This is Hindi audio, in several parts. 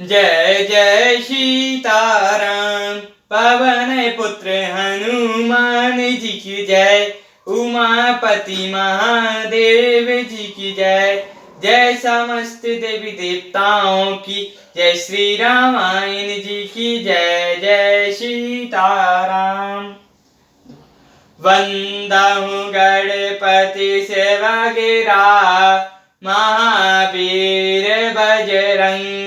जय जय सीताराम। पवन पुत्र हनुमान जी की जय। उमापति महादेव जी की जय। जय समस्त देवी देवताओं की जय। श्री रामायण जी की जय। जय सीताराम। वंदहु गणपति सेवा गिरा महावीर बजरंग।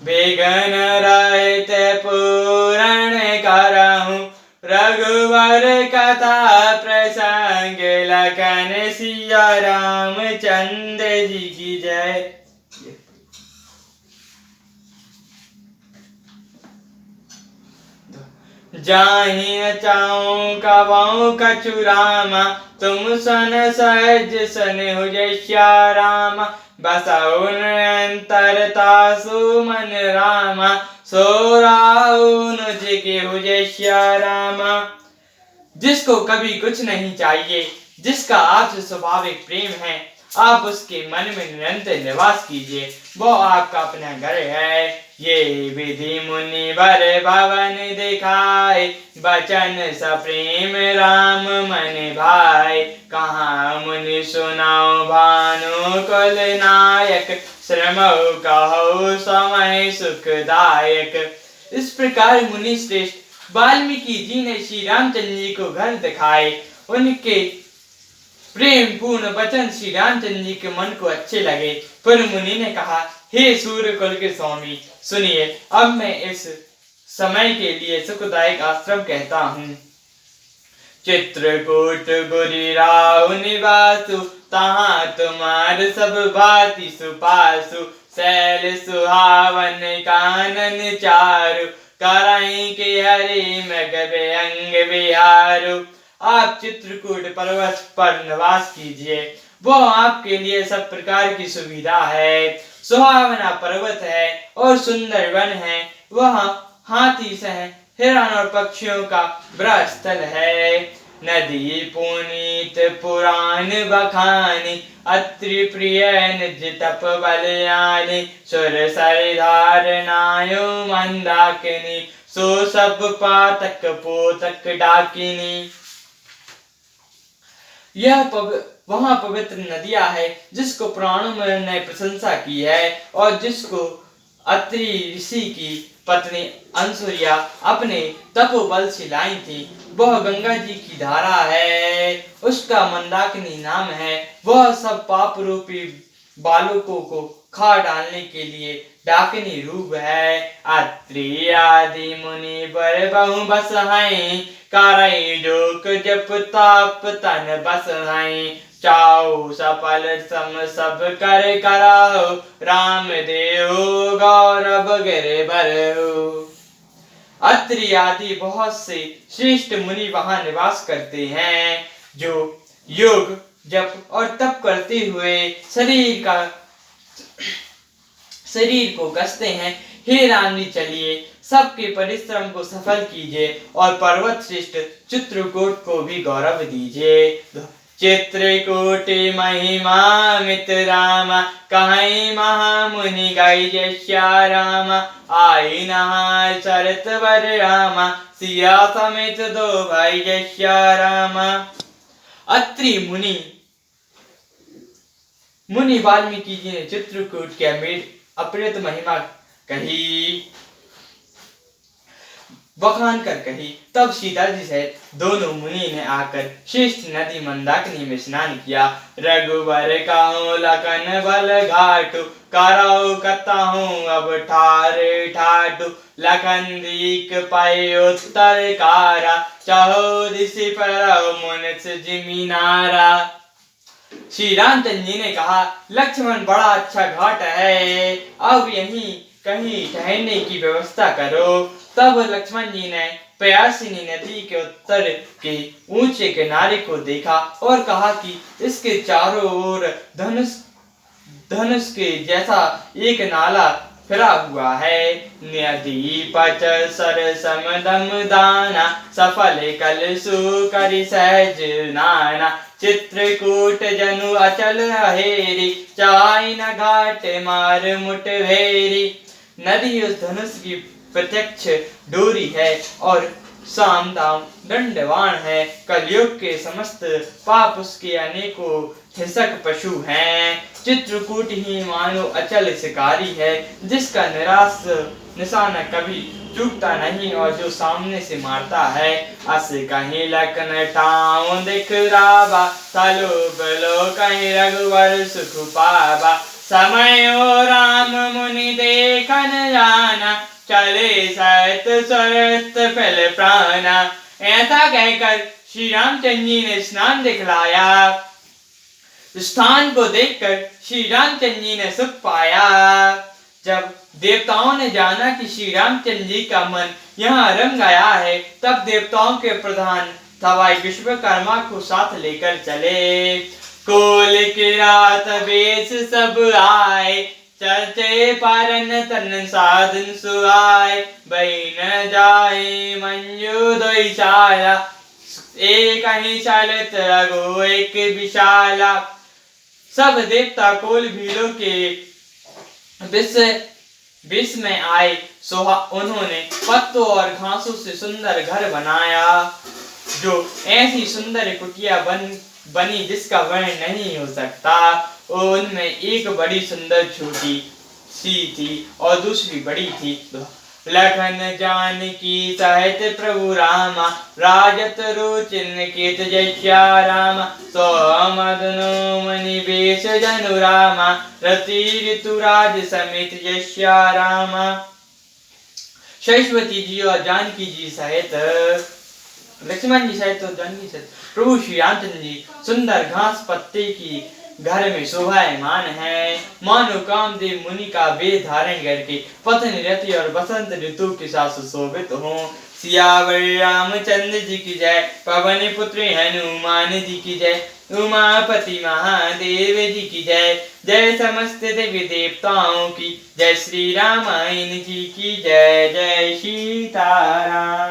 विघ्न रहित पूर्ण करहु रघुवर कथा प्रसंग। लखन सिया रामचंद्र जी की जय। जाहि चाऊं कवाऊं कछुरामा तुम सन सहज सन हो जय श्यारामा। बसउन अंतरता सुमन रामा सो राउन के हो जय श्यारामा। जिसको कभी कुछ नहीं चाहिए, जिसका आपसे स्वाभाविक प्रेम है, आप उसके मन में निरंतर निवास कीजिए, वो आपका अपना घर है। ये विधि मुनि वर भवन दिखाए बचन सप्रेम राम मन भाई। कहाँ मुनि सुनाओ भानु कुल नायक श्रमऊ कहो समय सुखदायक। इस प्रकार मुनि श्रेष्ठ वाल्मीकि जी ने श्री रामचंद्र जी को घर दिखाए। उनके प्रेम पूर्ण वचन श्री रामचंद्र जी के मन को अच्छे लगे। फिर मुनि ने कहा, हे सूर्य कुल के स्वामी, सुनिए, अब मैं इस समय के लिए सुखदायक आश्रम कहता हूँ। चित्रकूट गुरी राहु निवासु तहाँ तुम्हार सब भांति सुपासु। शैल सुहावन कानन चारु कराई के हरि मृग अंग विहारु। आप चित्रकूट पर्वत पर निवास कीजिए, वो आपके लिए सब प्रकार की सुविधा है। सुहावना पर्वत है और सुंदर वन है। वहाँ हाथी सह हिरण और पक्षियों का बड़ा स्थल है। नदी पुनीत पुराण बखानी अत्रि प्रिय निज तप बलयानी। सुर सरदार नायो मंदाकिनी सो सब पातक पोतक डाकिनी। यह वहाँ पवित्र नदियां है जिसको पुराणों ने प्रशंसा की है और जिसको अत्रि ऋषि की पत्नी अंसुरिया अपने तपोबल से लाई थी। वह गंगा जी की धारा है, उसका मंदाकिनी नाम है। वह सब पाप रूपी बालकों को खा डालने के लिए डाकिनी रूप है। अत्रि आदि मुनि बर बहु बस हैं कारई जोक जप ताप तन बस हैं। चाऊ सफल सम सब कर कराओ राम देव गौरव गिर बरहु। अत्रि आदि बहुत से श्रेष्ठ मुनि वहां निवास करते हैं, जो योग जप और तप करते हुए शरीर को कसते हैं। हे रानी, चलिए सबके परिश्रम को सफल कीजिए और पर्वत श्रेष्ठ चित्रकूट को भी गौरव दीजिए। चित्रकूटे महिमा मित रामा कहीं महामुनि गाई जय श्यारामा। आई नहाय शरत वर रामा सिया समेत दो भाई जय श्यारामा। अत्रि मुनि वाल्मीकि जी ने चित्रकूट के अमृत महिमा कही, बखान कर कही। तब सीता जी सहित दोनों मुनि ने आकर श्रेष्ठ नदी मंदाकिनी में स्नान किया। रघुवर कहूँ लखन बल घाटू कराओ कताहूँ अब ठारे ठाटू। लखन दीक पाए उत्तर कारा चाहो ऋषि पर मुनिस जिमीनारा। श्री रामचंद्र जी ने कहा, लक्ष्मण बड़ा अच्छा घाट है, अब यहीं कहीं ठहरने की व्यवस्था करो। तब लक्ष्मण जी ने प्यासिनी नदी के उत्तर के ऊंचे किनारे को देखा और कहा कि इसके चारों ओर धनुष के जैसा एक नाला फिरा हुआ है। नदी पच सर समदम दाना सफल कल सुकरि सहज नाना। चित्रकूट जनु अचल हेरी चाय न घाट मार मुठभेरी। नदी उस धनुष की प्रत्यक्ष डोरी है और साम दाम दंडवान है। कलयुग के समस्त पाप उसके अनेकों हिंसक पशु हैं। चित्रकूट ही मानो अचल शिकारी है, जिसका निराश निशाना कभी चूकता नहीं और जो सामने से मारता है। अस कहीं लखन ठाऊ दिख राबा, सालो बलो कहीं रघुवर सुख पावा। समय ओ राम मुनि देखन जाना, चले सत सरत फल प्राणा। ऐसा कहकर श्री रामचंद्र जी ने स्नान दिखलाया। स्थान को देखकर श्री रामचंद्र जी ने सुख पाया। जब देवताओं ने जाना कि श्री रामचंद्र जी का मन यहाँ रम गया है, तब देवताओं के प्रधान सवाई विश्वकर्मा को साथ लेकर चले। कोल किरात वेश सब आए, चर्चे पारन तन साधन सुहाय। बहिन जाए मंजू दोइशाला, एक ही चलत रघु एक विशाला। सब देवता कोल भीलों के विष में आए। उन्होंने पत्तों और घासों से सुंदर घर बनाया, जो ऐसी सुंदर कुटिया बनी जिसका वर्णन नहीं हो सकता। उनमें एक बड़ी सुंदर छोटी सी थी और दूसरी बड़ी थी। लखन जानकी सहित प्रभु रामा, राजत रुचिन केत जय रामा। सोमदनो मणि बेश जनु रामा, रति ऋतुराज समेत जय रामा। सरस्वती जी और जानकी जी सहित, लक्ष्मण जी सहित और जानकी सहित प्रभु श्री रामचंद्र जी सुंदर घास पत्ते की घर में शोभायमान है। मानो कामदेव मुनि का वेश धारण करके पत्नी रति और बसंत ऋतु के साथ सुशोभित हो। सियावर रामचंद्र जी की जय, पवन पुत्र हनुमान जी की जय, उमापति महादेव जी की जय। जय समस्त देवी देवताओं की जय, श्री रामायण जी की जय। जय सीताराम।